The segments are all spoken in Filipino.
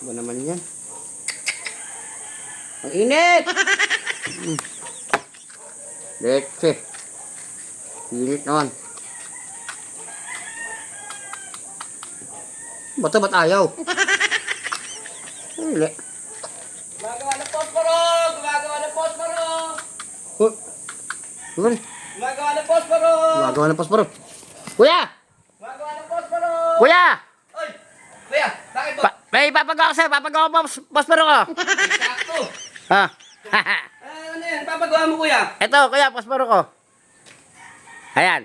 Ba naman yan? Ang init! Leche. Init naman. Ba't ayaw? Hindi. Gumagawa ng posporo! Gumagawa ng posporo! Uy, Gumagawa ng posporo! gumagawa ng posporo. Kuya! Gumagawa ng posporo! Kuya! Oy! Kuya, bakit ba? May papagawa ko sa'yo. Papagawa ko posporo ko. Sakto! Ha? Ano yan? Papagawa mo kuya? Ito, kuya, posporo ko. Ayan.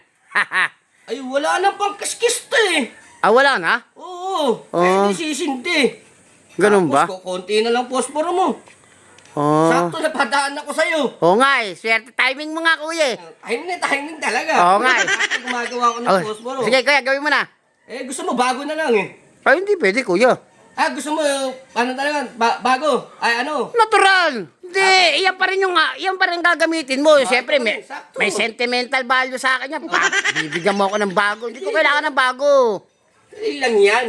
Ay, wala nang pang kiskis to eh. Wala na? Oo. Oh. Ay, hindi sisindi. Ganun ba? Tapos, konti na lang posporo mo. Oh. Sakto, napadaan ako sa'yo. Oo nga eh. Swerte timing mo nga, kuya eh. Timing talaga. Oo nga eh. Sakto, gumagawa ko ng Oh, posporo. sige, kuya, gawin mo na. Eh, gusto mo bago na lang eh. Ay, hindi pwede, kuya. Gusto mo, ano talaga, bago? Ay, ano? Natural! Hindi, iyan pa rin gagamitin mo. Siyempre, may, sakto. may sentimental value sa akin yan. Bibigyan mo ako ng bago. Hindi ko kailangan ng bago. Dali lang yan.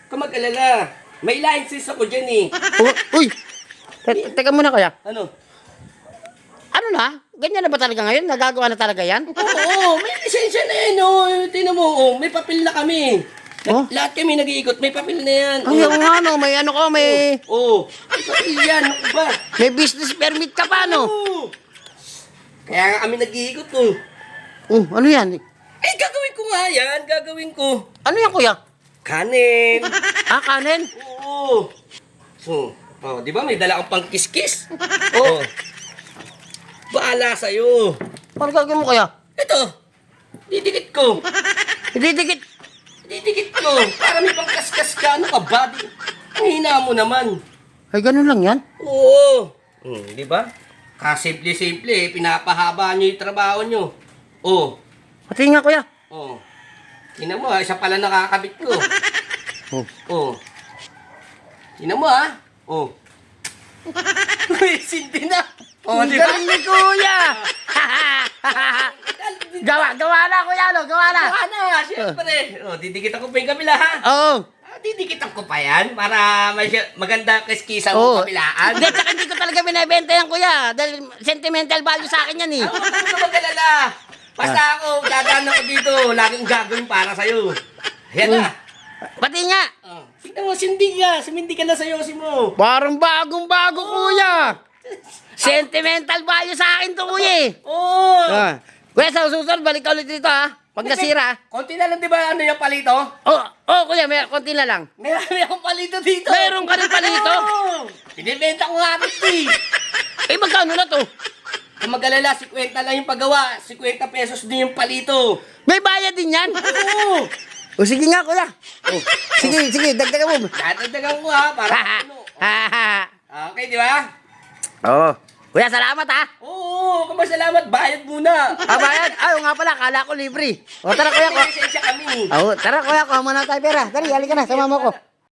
Kung mag-alala. May license ako dyan eh. Uy! Teka muna, kuya. Ano? Ano na? Ganyan na ba talaga ngayon? Nagagawa na talaga yan? Oo, may lisensya na yan. Tingnan mo, may papel na kami. Oh? Lahat kami nag-iikot, may papel na yan. Ay, oo nga, no. May ano ko, may May papel yan. Ano ba? business permit ka pa, no? Oo. Kaya nga kami nag-iikot oh. Oh, ano yan? Eh, gagawin ko nga yan. Gagawin ko. Ano yan, kuya? Kanin. Kanin? Oo. So, di ba may dala akong pang kiskis? Oh. Bahala sa'yo. Ano gagawin mo, kuya? Ito. Didikit ko. Didikit. Didikit ko. Para may pangkaskas ka. Ano ka ba? Ang hina mo naman. Ay, ganun lang yan? Oo. Di ba? Kasimple-simple, pinapahaba nyo yung trabaho nyo. Oh. Pati nga, kuya. Oh. Tingnan mo, isa pala nakakabit ko. Oh. Oh. Tingnan mo, ha? Oh. Uy, sindi na. Oh, di ba? Galing ni kuya! gawa na, kuya, no? Gawa na. Ano, siyempre. Oh, didikit ako pa yung kabila, ha? Oo. Didikitan ko pa yan para maganda kiskisan Oo. mo kabilaan. Hindi, tsaka hindi ko talaga binibenta yan, kuya. Dahil sentimental value sa akin yan, eh. Huwag ka mag-alala. Basta ako, dadaan ako dito. Laging gagawin para sa'yo. Ayan na. Pati nga. Tignan mo, sumindi ka na sa yosi mo. Parang bagong-bago, kuya. Sentimental value sa akin to, kuya, eh. Oo. Kuya, sa susunod, balik ka ulit dito, ha? Pag nasira. Konti na lang, di ba, ano yung palito? Kuya, may konti na lang. May akong palito dito. Mayroon ka rin palito? Oo. Binibenta ko nga rin, Eh, magkano na to? Kung mag-alala, 50 lang yung paggawa. 50 pesos din yung palito. May bayad din yan? Oo. Sige nga, kuya. Sige, dagdagan mo. Dadagdagan ko ha, para ano. Okay, di ba? Oo. Kuya, salamat, ha? Oo, kumasalamat, bayad muna. Bayad? Oo nga pala, kala ko libre. Tara, kuya. May lisensya kami. Tara, kuya, kuha muna tayo pera. Dali, halika na, sama mo ko.